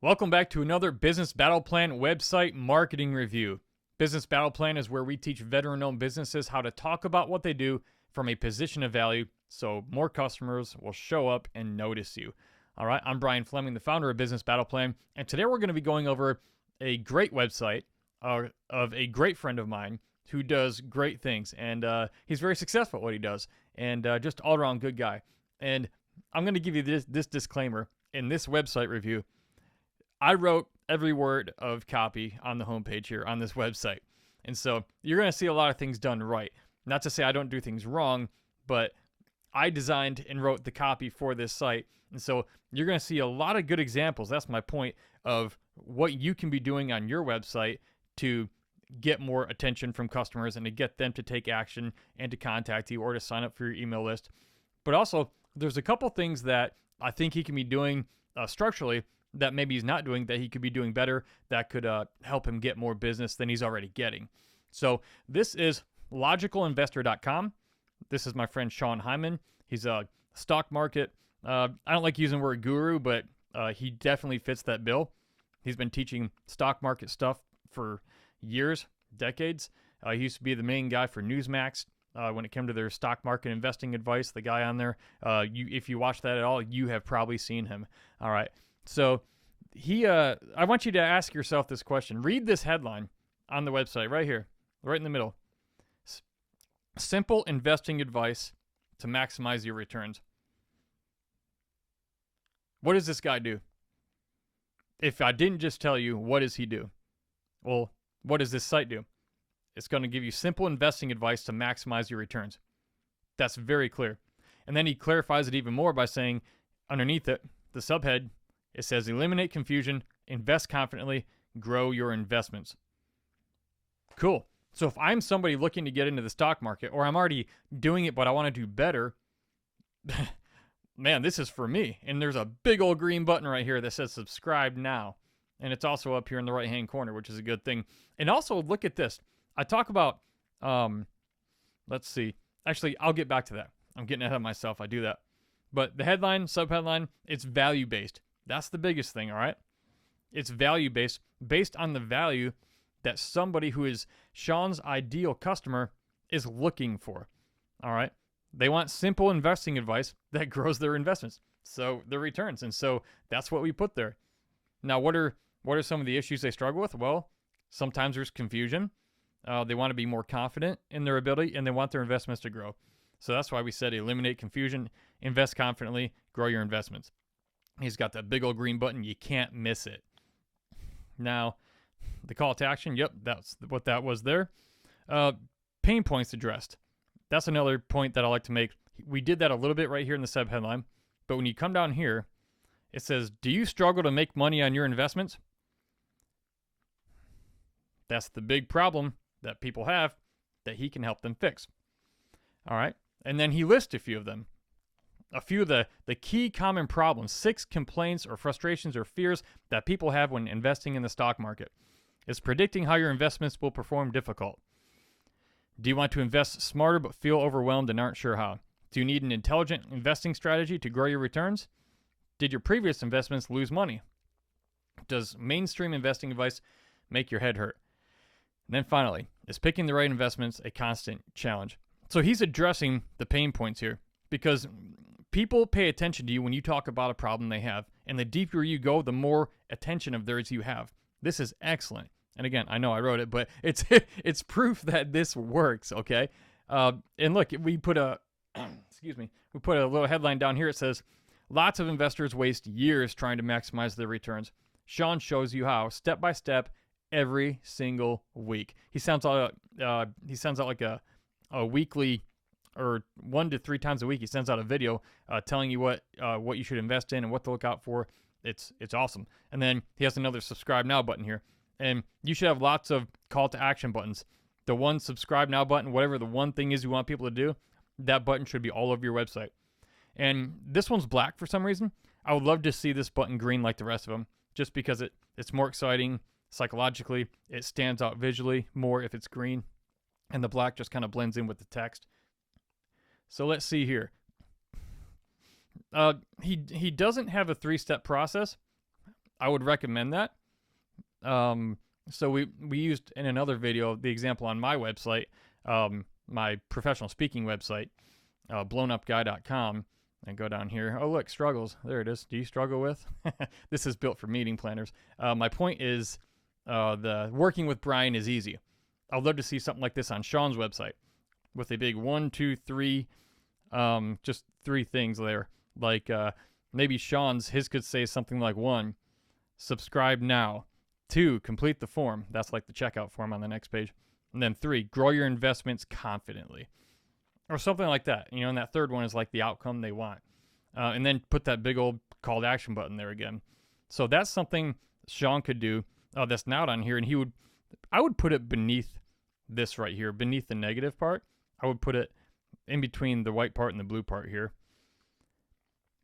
Welcome back to another Business Battleplan website marketing review. Business Battleplan is where we teach veteran-owned businesses how to talk about what they do from a position of value so more customers will show up and notice you. All right, I'm Brian Fleming, the founder of Business Battleplan, and today we're going to be going over a great website of a great friend of mine who does great things, and he's very successful at what he does, and just all-around good guy. And I'm going to give you this disclaimer in this website review. I wrote every word of copy on the homepage here on this website. And so you're going to see a lot of things done right. Not to say I don't do things wrong, but I designed and wrote the copy for this site. And so you're going to see a lot of good examples. That's my point of what you can be doing on your website to get more attention from customers and to get them to take action and to contact you or to sign up for your email list. But also, there's a couple things that I think he can be doing structurally that maybe he's not doing, that he could be doing better, that could help him get more business than he's already getting. So this is logicalinvestor.com. This is my friend Sean Hyman. He's a stock market. I don't like using the word guru, but he definitely fits that bill. He's been teaching stock market stuff for years, decades. He used to be the main guy for Newsmax when it came to their stock market investing advice. The guy on there, if you watch that at all, you have probably seen him. All right. So I want you to ask yourself this question. Read this headline on the website right here, right in the middle. Simple investing advice to maximize your returns. What does this guy do? If I didn't just tell you, what does he do? Well, what does this site do? It's going to give you simple investing advice to maximize your returns. That's very clear. And then he clarifies it even more by saying, underneath it, the subhead, it says, eliminate confusion, invest confidently, grow your investments. Cool. So if I'm somebody looking to get into the stock market, or I'm already doing it, but I want to do better, man, this is for me. And there's a big old green button right here that says subscribe now. And it's also up here in the right-hand corner, which is a good thing. And also, look at this. I talk about, let's see. Actually, I'll get back to that. I'm getting ahead of myself. I do that. But the headline, subheadline, it's value-based. That's the biggest thing, all right? It's value-based, based on the value that somebody who is Sean's ideal customer is looking for, all right? They want simple investing advice that grows their investments, so their returns. And so that's what we put there. Now, what are some of the issues they struggle with? Well, sometimes there's confusion. They want to be more confident in their ability, and they want their investments to grow. So that's why we said eliminate confusion, invest confidently, grow your investments. He's got that big old green button. You can't miss it. Now, the call to action, yep, that's what that was there. Pain points addressed. That's another point that I like to make. We did that a little bit right here in the subheadline. But when you come down here, it says, do you struggle to make money on your investments? That's the big problem that people have that he can help them fix. All right. And then he lists a few of them. A few of the key common problems, 6 complaints or frustrations or fears that people have when investing in the stock market. Is predicting how your investments will perform difficult? Do you want to invest smarter but feel overwhelmed and aren't sure how? Do you need an intelligent investing strategy to grow your returns? Did your previous investments lose money? Does mainstream investing advice make your head hurt? And then finally, is picking the right investments a constant challenge? So he's addressing the pain points here because people pay attention to you when you talk about a problem they have. And the deeper you go, the more attention of theirs you have. This is excellent. And again, I know I wrote it, but it's proof that this works, okay? And look, we put a little headline down here. It says, lots of investors waste years trying to maximize their returns. Sean shows you how, step by step, every single week. He sounds like a weekly, or 1 to 3 times a week, he sends out a video telling you what you should invest in and what to look out for. It's awesome. And then he has another subscribe now button here. And you should have lots of call to action buttons. The one subscribe now button, whatever the one thing is you want people to do, that button should be all over your website. And this one's black for some reason. I would love to see this button green like the rest of them, just because it's more exciting psychologically. It stands out visually more if it's green. And the black just kind of blends in with the text. So let's see here. He doesn't have a 3-step process. I would recommend that. So we used in another video the example on my website, my professional speaking website, blownupguy.com, and go down here. Oh, look, struggles. There it is. Do you struggle with? This is built for meeting planners. My point is the working with Brian is easy. I'd love to see something like this on Sean's website with a big 1, 2, 3, just 3 things there. Like maybe his could say something like 1, subscribe now. 2, complete the form. That's like the checkout form on the next page. And then 3, grow your investments confidently. Or something like that. You know, and that third one is like the outcome they want. And then put that big old call to action button there again. So that's something Sean could do that's not on here. And I would put it beneath this right here, beneath the negative part. I would put it in between the white part and the blue part here.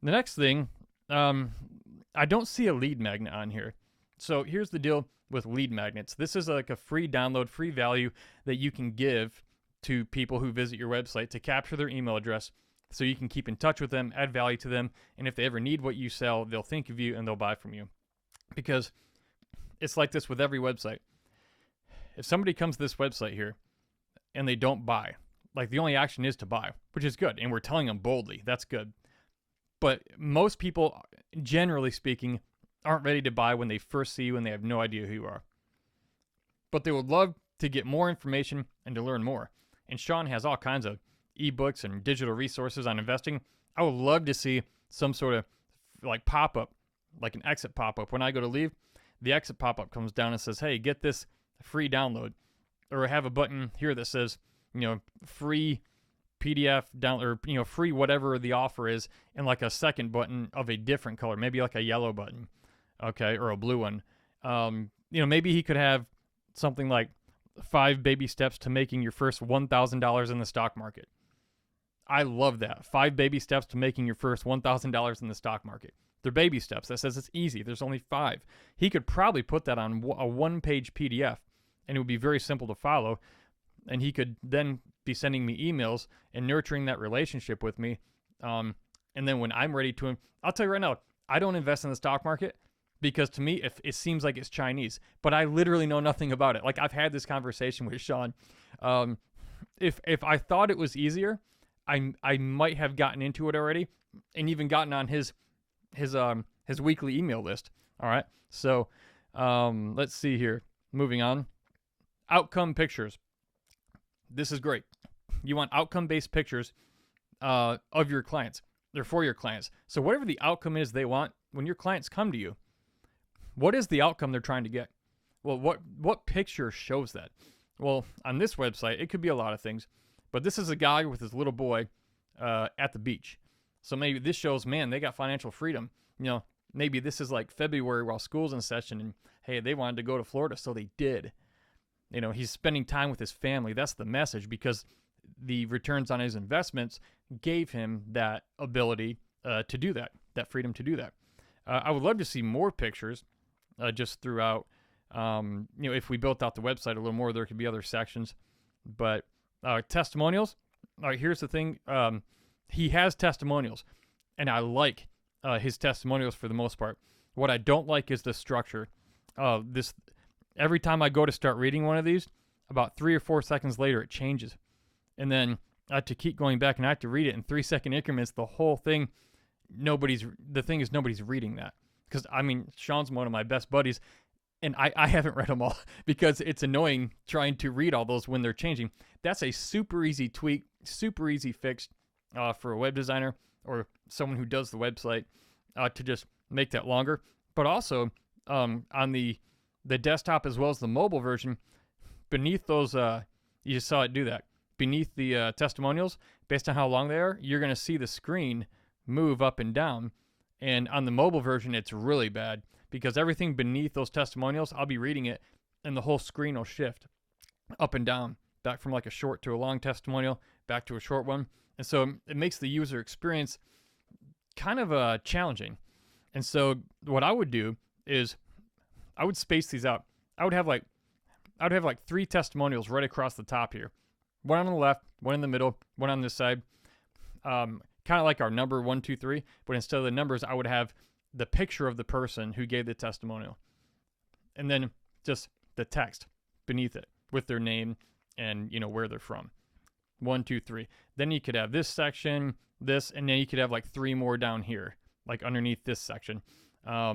The next thing, I don't see a lead magnet on here. So here's the deal with lead magnets. This is like a free download, free value that you can give to people who visit your website to capture their email address so you can keep in touch with them, add value to them, and if they ever need what you sell, they'll think of you and they'll buy from you. Because it's like this with every website. If somebody comes to this website here and they don't buy, like the only action is to buy, which is good, and we're telling them boldly, that's good. But most people, generally speaking, aren't ready to buy when they first see you and they have no idea who you are. But they would love to get more information and to learn more. And Sean has all kinds of ebooks and digital resources on investing. I would love to see some sort of like pop-up, like an exit pop-up. When I go to leave, the exit pop-up comes down and says, hey, get this free download. Or have a button here that says, free PDF down, or free whatever the offer is, and like a second button of a different color, maybe like a yellow button, okay, or a blue one. Maybe he could have something like 5 baby steps to making your first $1,000 in the stock market. I love that. 5 baby steps to making your first $1,000 in the stock market. They're baby steps. That says it's easy. There's only 5. He could probably put that on a 1-page PDF, and it would be very simple to follow. And he could then be sending me emails and nurturing that relationship with me. And then when I'm ready to, I'll tell you right now, I don't invest in the stock market because to me, if it seems like it's Chinese, but I literally know nothing about it. Like I've had this conversation with Sean. If I thought it was easier, I might have gotten into it already and even gotten on his weekly email list. All right. So let's see here. Moving on. Outcome pictures. This is great. You want outcome-based pictures of your clients. They're for your clients. So whatever the outcome is they want, when your clients come to you, what is the outcome they're trying to get? Well, what picture shows that? Well, on this website, it could be a lot of things, but this is a guy with his little boy at the beach. So maybe this shows, man, they got financial freedom. Maybe this is like February while school's in session, and hey, they wanted to go to Florida, so they did. He's spending time with his family. That's the message, because the returns on his investments gave him that ability to do that freedom to do that. I would love to see more pictures just throughout. If we built out the website a little more, there could be other sections. But testimonials, all right, here's the thing. He has testimonials, and I like his testimonials for the most part. What I don't like is the structure. Every time I go to start reading one of these, about 3 or 4 seconds later, it changes. And then I have to keep going back and I have to read it in 3-second increments. The whole thing, nobody's reading that. Because, Sean's one of my best buddies, and I haven't read them all because it's annoying trying to read all those when they're changing. That's a super easy tweak, super easy fix for a web designer or someone who does the website to just make that longer. But also, on the desktop as well as the mobile version, beneath those, you just saw it do that. Beneath the testimonials, based on how long they are, you're going to see the screen move up and down. And on the mobile version, it's really bad because everything beneath those testimonials, I'll be reading it, and the whole screen will shift up and down, back from like a short to a long testimonial, back to a short one. And so it makes the user experience kind of challenging. And so what I would do is I would space these out. I would have like 3 testimonials right across the top here. One on the left, one in the middle, one on this side. Kind of like our number 1, 2, 3, but instead of the numbers, I would have the picture of the person who gave the testimonial, and then just the text beneath it with their name and where they're from. 1, 2, 3. Then you could have this section, this, and then you could have like 3 more down here, like underneath this section,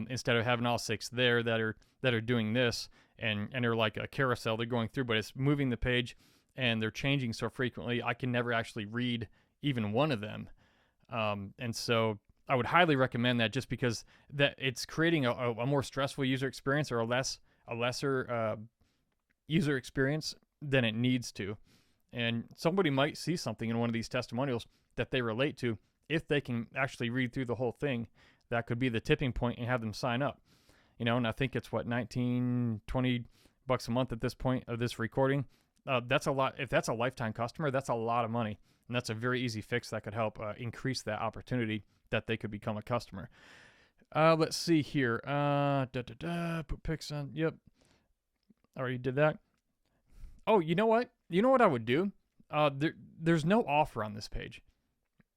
instead of having all 6 there that are doing this, and they're like a carousel they're going through, but it's moving the page and they're changing so frequently I can never actually read even one of them. And so I would highly recommend that, just because that it's creating a more stressful user experience, or a lesser user experience than it needs to. And somebody might see something in one of these testimonials that they relate to. If they can actually read through the whole thing, that could be the tipping point and have them sign up. And I think it's what, $19, $20 a month at this point of this recording. That's a lot. If that's a lifetime customer, that's a lot of money. And that's a very easy fix that could help increase that opportunity that they could become a customer. Let's see here. Put pics on. Yep. Already did that. Oh, you know what? You know what I would do? There's no offer on this page.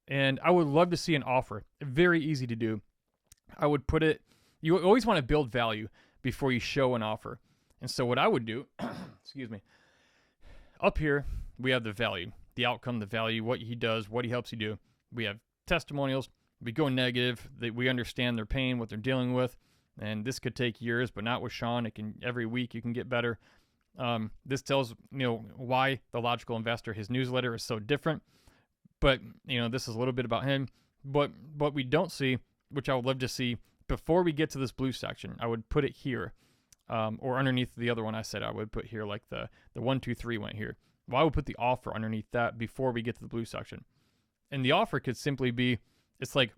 And I would love to see an offer. Very easy to do. I would put it, you always want to build value before you show an offer. And so what I would do, excuse me, up here, we have the value, the outcome, the value, what he does, what he helps you do. We have testimonials. We go negative. We understand their pain, what they're dealing with. And this could take years, but not with Sean. Every week you can get better. This tells, why the Logical Investor, his newsletter is so different. But, this is a little bit about him. But what we don't see, which I would love to see, before we get to this blue section, I would put it here. Or underneath the other one I said I would put here, like the 1, 2, 3 went here. Well, I would put the offer underneath that before we get to the blue section. And the offer could simply be, it's like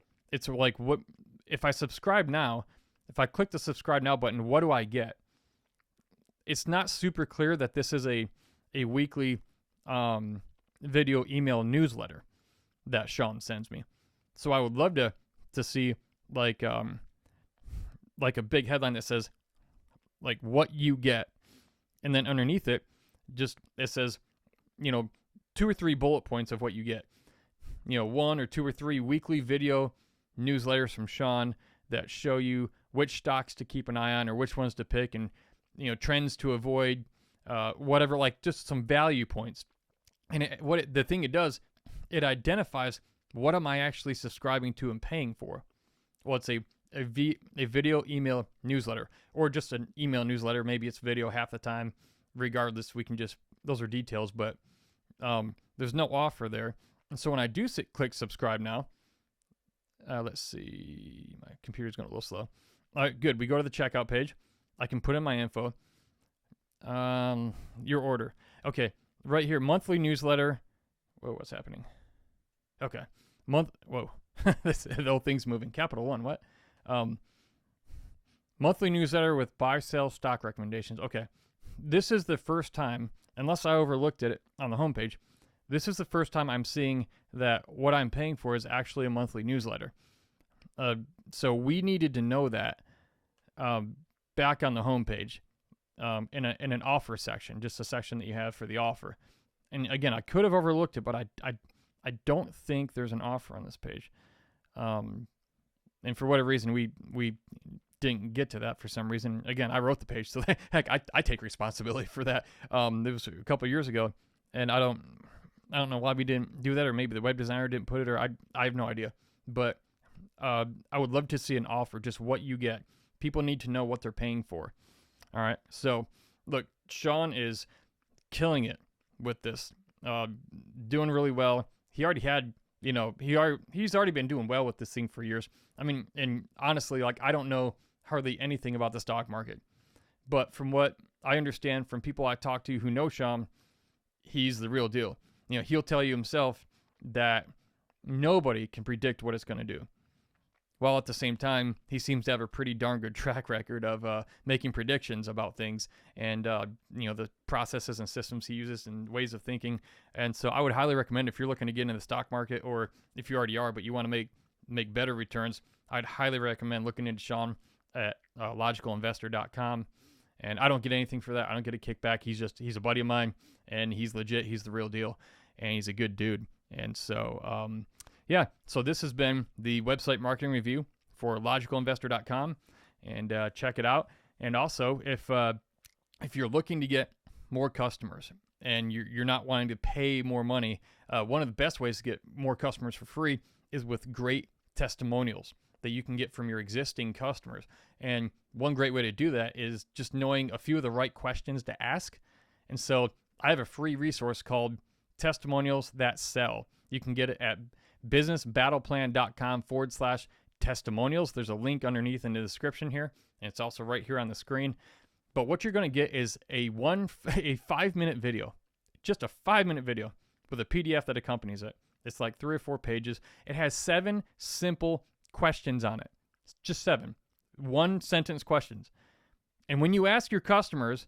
what, if I subscribe now, if I click the subscribe now button, what do I get? It's not super clear that this is a weekly video email newsletter that Sean sends me. So I would love to see like a big headline that says like what you get, and then underneath it says 2 or 3 bullet points of what you get. 1 or 2 or 3 weekly video newsletters from Sean that show you which stocks to keep an eye on or which ones to pick, and trends to avoid, whatever, like just some value points. And the thing it does, it identifies what am I actually subscribing to and paying for. Well, it's a video email newsletter, or just an email newsletter. Maybe it's video half the time. Regardless, we can those are details, but there's no offer there. And so when I do click subscribe now, let's see, my computer's going a little slow. All right, good. We go to the checkout page. I can put in my info. Your order. Okay, right here, monthly newsletter. Whoa, what's happening? Okay, whoa, the whole thing's moving. Capital One, what? Monthly newsletter with buy, sell, stock recommendations. Okay, this is the first time, unless I overlooked it on the homepage, this is the first time I'm seeing that what I'm paying for is actually a monthly newsletter. So we needed to know that back on the homepage, in an offer section, just a section that you have for the offer. And again, I could have overlooked it, but I don't think there's an offer on this page. And for whatever reason, we didn't get to that for some reason. Again, I wrote the page, so heck, I take responsibility for that. It was a couple of years ago, and I don't know why we didn't do that, or maybe the web designer didn't put it, or I have no idea. But I would love to see an offer, just what you get. People need to know what they're paying for. All right. So look, Sean is killing it with this, doing really well. He already had, he's already been doing well with this thing for years. I mean, and honestly, like, I don't know hardly anything about the stock market, but from what I understand from people I talk to who know Sean, he's the real deal. He'll tell you himself that nobody can predict what it's going to do. While at the same time, he seems to have a pretty darn good track record of making predictions about things, and the processes and systems he uses and ways of thinking. And so I would highly recommend, if you're looking to get into the stock market, or if you already are but you want to make better returns, I'd highly recommend looking into Sean at logicalinvestor.com. And I don't get anything for that. I don't get a kickback. He's a buddy of mine, and he's legit. He's the real deal, and he's a good dude. And so, so this has been the website marketing review for logicalinvestor.com and check it out. And also, if you're looking to get more customers and you're not wanting to pay more money, one of the best ways to get more customers for free is with great testimonials that you can get from your existing customers. And one great way to do that is just knowing a few of the right questions to ask. And so I have a free resource called Testimonials That Sell. You can get it at businessbattleplan.com/testimonials. There's a link underneath in the description here, and it's also right here on the screen. But what you're going to get is a 5-minute video, just a 5-minute video with a PDF that accompanies it. It's like 3 or 4 pages. It has 7 simple questions on it. It's just 7 one-sentence questions. And when you ask your customers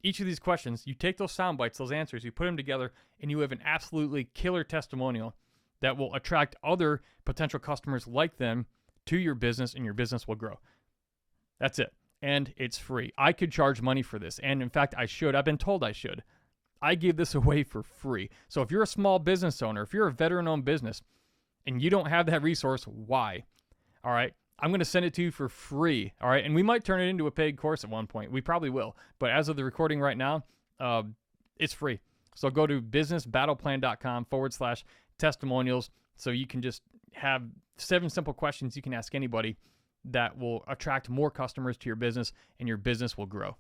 each of these questions, you take those sound bites, those answers, you put them together, and you have an absolutely killer testimonial that will attract other potential customers like them to your business, and your business will grow. That's it. And it's free. I could charge money for this. And in fact, I should. I've been told I should. I give this away for free. So if you're a small business owner, if you're a veteran-owned business, and you don't have that resource, why? All right. I'm going to send it to you for free. All right. And we might turn it into a paid course at one point. We probably will. But as of the recording right now, it's free. So go to businessbattleplan.com/testimonials so you can just have 7 simple questions you can ask anybody that will attract more customers to your business, and your business will grow.